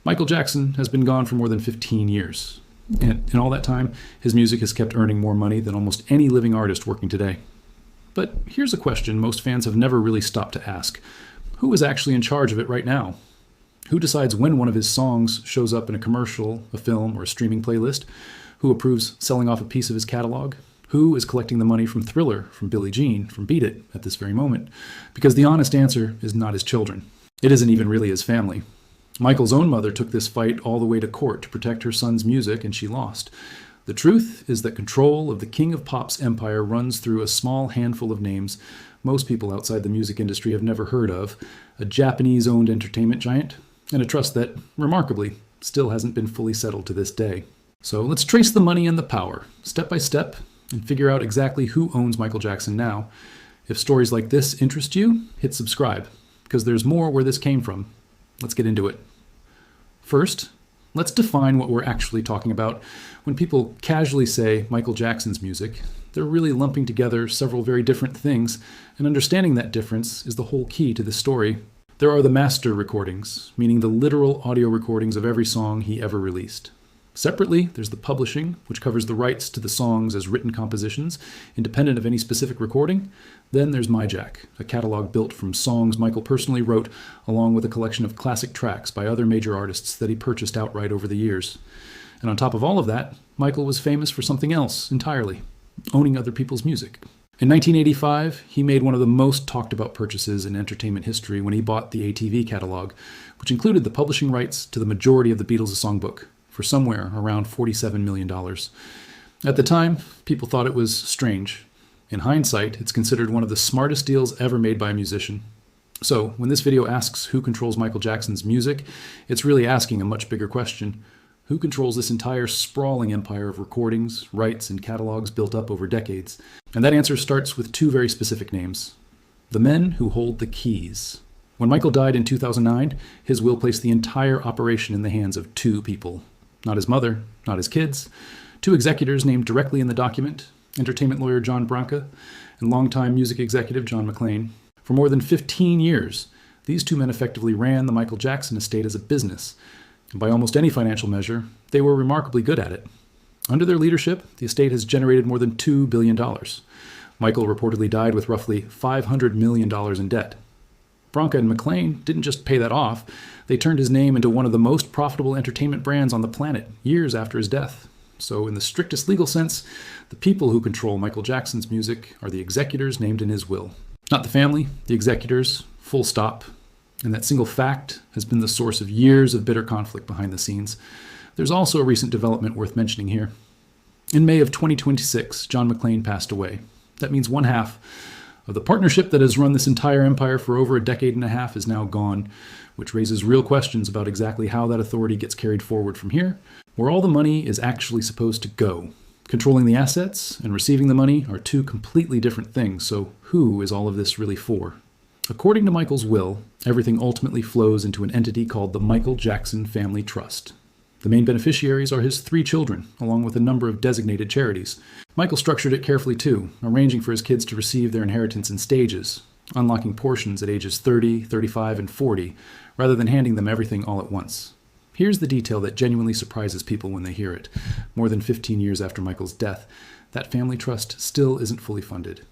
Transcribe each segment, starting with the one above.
Michael Jackson has been gone for more than 15 years. And in all that time, his music has kept earning more money than almost any living artist working today. But here's a question most fans have never really stopped to ask. Who is actually in charge of it right now? Who decides when one of his songs shows up in a commercial, a film, or a streaming playlist? Who approves selling off a piece of his catalog? Who is collecting the money from Thriller, from Billie Jean, from Beat It at this very moment? Because the honest answer is not his children. It isn't even really his family. Michael's own mother took this fight all the way to court to protect her son's music, and she lost. The truth is that control of the King of Pop's empire runs through a small handful of names most people outside the music industry have never heard of, a Japanese-owned entertainment giant, and a trust that, remarkably, still hasn't been fully settled to this day. So let's trace the money and the power, step by step, and figure out exactly who owns Michael Jackson now. If stories like this interest you, hit subscribe, because there's more where this came from. Let's get into it. First, let's define what we're actually talking about. When people casually say Michael Jackson's music, they're really lumping together several very different things, and understanding that difference is the whole key to this story. There are the master recordings, meaning the literal audio recordings of every song he ever released. Separately, there's the publishing, which covers the rights to the songs as written compositions, independent of any specific recording. Then there's MyJack, a catalog built from songs Michael personally wrote, along with a collection of classic tracks by other major artists that he purchased outright over the years. And on top of all of that, Michael was famous for something else entirely, owning other people's music. In 1985, he made one of the most talked about purchases in entertainment history when he bought the ATV catalog, which included the publishing rights to the majority of the Beatles' songbook, for somewhere around $47 million. At the time, people thought it was strange. In hindsight, it's considered one of the smartest deals ever made by a musician. So, when this video asks who controls Michael Jackson's music, it's really asking a much bigger question. Who controls this entire sprawling empire of recordings, rights, and catalogs built up over decades? And that answer starts with two very specific names. The men who hold the keys. When Michael died in 2009, his will placed the entire operation in the hands of two people. Not his mother, not his kids. Two executors named directly in the document, entertainment lawyer John Branca and longtime music executive John McClain. For more than 15 years, these two men effectively ran the Michael Jackson estate as a business. And by almost any financial measure, they were remarkably good at it. Under their leadership, the estate has generated more than $2 billion. Michael reportedly died with roughly $500 million in debt. Branca and McClain didn't just pay that off, they turned his name into one of the most profitable entertainment brands on the planet years after his death. So in the strictest legal sense, the people who control Michael Jackson's music are the executors named in his will. Not the family, the executors, full stop. And that single fact has been the source of years of bitter conflict behind the scenes. There's also a recent development worth mentioning here. In May of 2026, John McClain passed away. That means one half of the partnership that has run this entire empire for over a decade and a half is now gone, which raises real questions about exactly how that authority gets carried forward from here, where all the money is actually supposed to go. Controlling the assets and receiving the money are two completely different things, so who is all of this really for? According to Michael's will, everything ultimately flows into an entity called the Michael Jackson Family Trust. The main beneficiaries are his 3 children, along with a number of designated charities. Michael structured it carefully too, arranging for his kids to receive their inheritance in stages, unlocking portions at ages 30, 35, and 40, rather than handing them everything all at once. Here's the detail that genuinely surprises people when they hear it. More than 15 years after Michael's death, that family trust still isn't fully funded.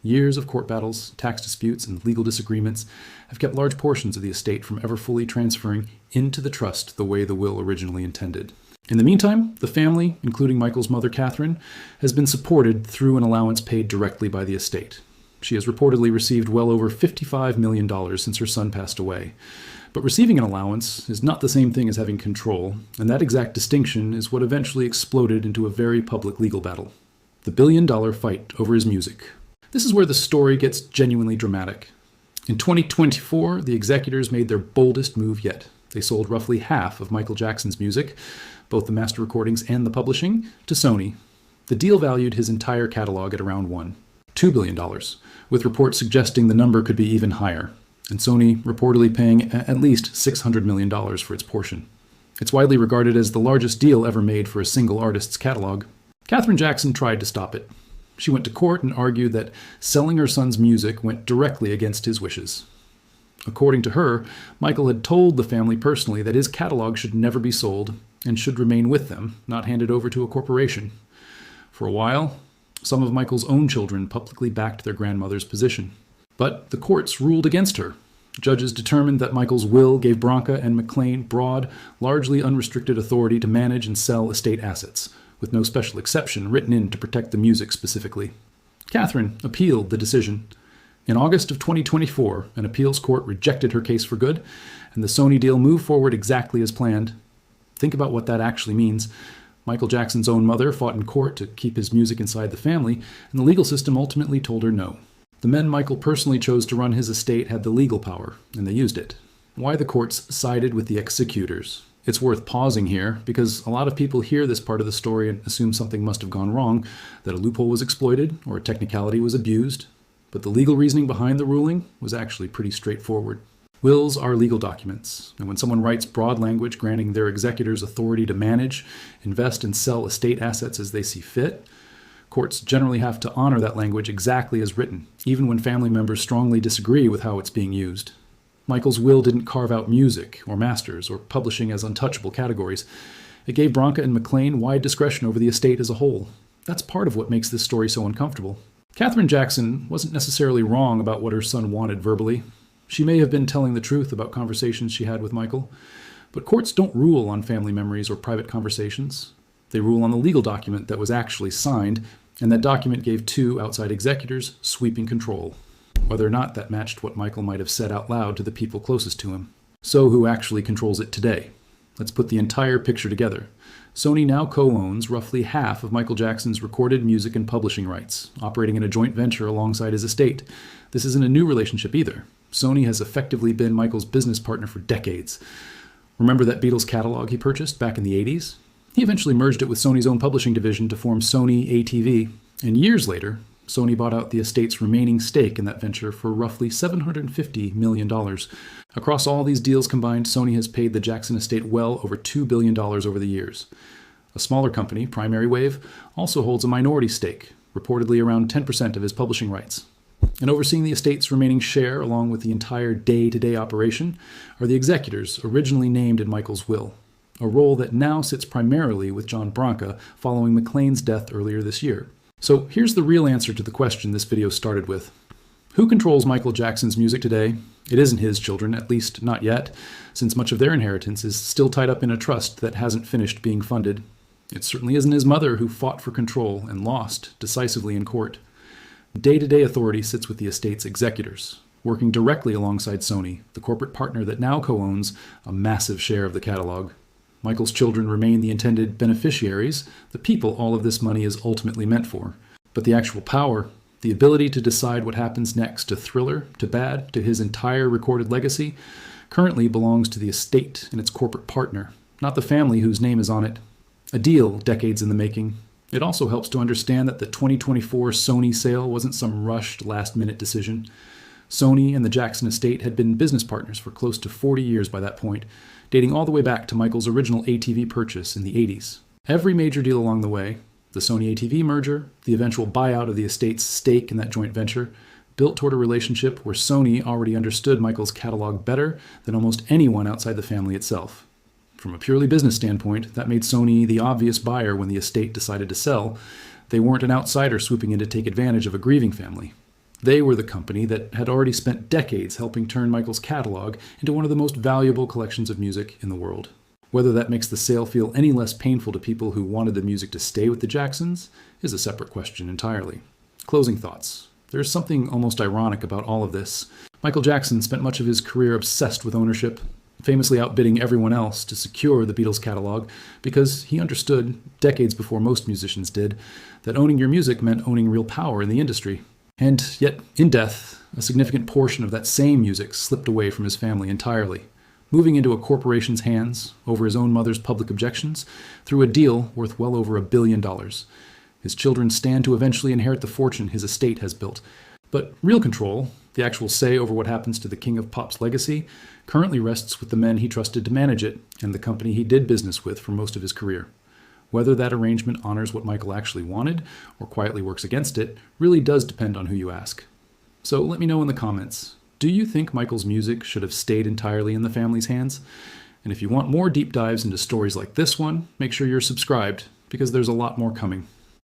Years of court battles, tax disputes, and legal disagreements have kept large portions of the estate from ever fully transferring into the trust the way the will originally intended. In the meantime, the family, including Michael's mother Katherine, has been supported through an allowance paid directly by the estate. She has reportedly received well over $55 million since her son passed away. But receiving an allowance is not the same thing as having control, and that exact distinction is what eventually exploded into a very public legal battle. The billion-dollar fight over his music. This is where the story gets genuinely dramatic. In 2024, the executors made their boldest move yet. They sold roughly half of Michael Jackson's music, both the master recordings and the publishing, to Sony. The deal valued his entire catalog at around $2 billion, with reports suggesting the number could be even higher, and Sony reportedly paying at least $600 million for its portion. It's widely regarded as the largest deal ever made for a single artist's catalog. Katherine Jackson tried to stop it. She went to court and argued that selling her son's music went directly against his wishes. According to her, Michael had told the family personally that his catalog should never be sold and should remain with them, not handed over to a corporation. For a while, some of Michael's own children publicly backed their grandmother's position. But the courts ruled against her. Judges determined that Michael's will gave Branca and McClain broad, largely unrestricted authority to manage and sell estate assets, with no special exception written in to protect the music specifically. Katherine appealed the decision. In August of 2024, an appeals court rejected her case for good, and the Sony deal moved forward exactly as planned. Think about what that actually means. Michael Jackson's own mother fought in court to keep his music inside the family, and the legal system ultimately told her no. The men Michael personally chose to run his estate had the legal power, and they used it. Why the courts sided with the executors? It's worth pausing here, because a lot of people hear this part of the story and assume something must have gone wrong, that a loophole was exploited, or a technicality was abused. But the legal reasoning behind the ruling was actually pretty straightforward. Wills are legal documents, and when someone writes broad language granting their executors authority to manage, invest, and sell estate assets as they see fit, courts generally have to honor that language exactly as written, even when family members strongly disagree with how it's being used. Michael's will didn't carve out music, or masters, or publishing as untouchable categories. It gave Branca and McClain wide discretion over the estate as a whole. That's part of what makes this story so uncomfortable. Katherine Jackson wasn't necessarily wrong about what her son wanted verbally. She may have been telling the truth about conversations she had with Michael, but courts don't rule on family memories or private conversations. They rule on the legal document that was actually signed, and that document gave two outside executors sweeping control, whether or not that matched what Michael might have said out loud to the people closest to him. So who actually controls it today? Let's put the entire picture together. Sony now co-owns roughly half of Michael Jackson's recorded music and publishing rights, operating in a joint venture alongside his estate. This isn't a new relationship either. Sony has effectively been Michael's business partner for decades. Remember that Beatles catalog he purchased back in the 80s? He eventually merged it with Sony's own publishing division to form Sony ATV, and years later, Sony bought out the estate's remaining stake in that venture for roughly $750 million. Across all these deals combined, Sony has paid the Jackson estate well over $2 billion over the years. A smaller company, Primary Wave, also holds a minority stake, reportedly around 10% of his publishing rights. And overseeing the estate's remaining share, along with the entire day-to-day operation, are the executors originally named in Michael's will, a role that now sits primarily with John Branca following McClain's death earlier this year. So here's the real answer to the question this video started with. Who controls Michael Jackson's music today? It isn't his children, at least not yet, since much of their inheritance is still tied up in a trust that hasn't finished being funded. It certainly isn't his mother, who fought for control and lost decisively in court. Day-to-day authority sits with the estate's executors, working directly alongside Sony, the corporate partner that now co-owns a massive share of the catalog. Michael's children remain the intended beneficiaries, the people all of this money is ultimately meant for. But the actual power, the ability to decide what happens next to Thriller, to Bad, to his entire recorded legacy, currently belongs to the estate and its corporate partner, not the family whose name is on it. A deal decades in the making. It also helps to understand that the 2024 Sony sale wasn't some rushed, last-minute decision. Sony and the Jackson estate had been business partners for close to 40 years by that point, dating all the way back to Michael's original ATV purchase in the 80s. Every major deal along the way, the Sony ATV merger, the eventual buyout of the estate's stake in that joint venture, built toward a relationship where Sony already understood Michael's catalog better than almost anyone outside the family itself. From a purely business standpoint, that made Sony the obvious buyer when the estate decided to sell. They weren't an outsider swooping in to take advantage of a grieving family. They were the company that had already spent decades helping turn Michael's catalog into one of the most valuable collections of music in the world. Whether that makes the sale feel any less painful to people who wanted the music to stay with the Jacksons is a separate question entirely. Closing thoughts. There's something almost ironic about all of this. Michael Jackson spent much of his career obsessed with ownership, famously outbidding everyone else to secure the Beatles catalog because he understood, decades before most musicians did, that owning your music meant owning real power in the industry. And yet, in death, a significant portion of that same music slipped away from his family entirely, moving into a corporation's hands over his own mother's public objections through a deal worth well over $1 billion. His children stand to eventually inherit the fortune his estate has built. But real control, the actual say over what happens to the King of Pop's legacy, currently rests with the men he trusted to manage it and the company he did business with for most of his career. Whether that arrangement honors what Michael actually wanted or quietly works against it really does depend on who you ask. So let me know in the comments. Do you think Michael's music should have stayed entirely in the family's hands? And if you want more deep dives into stories like this one, make sure you're subscribed, because there's a lot more coming.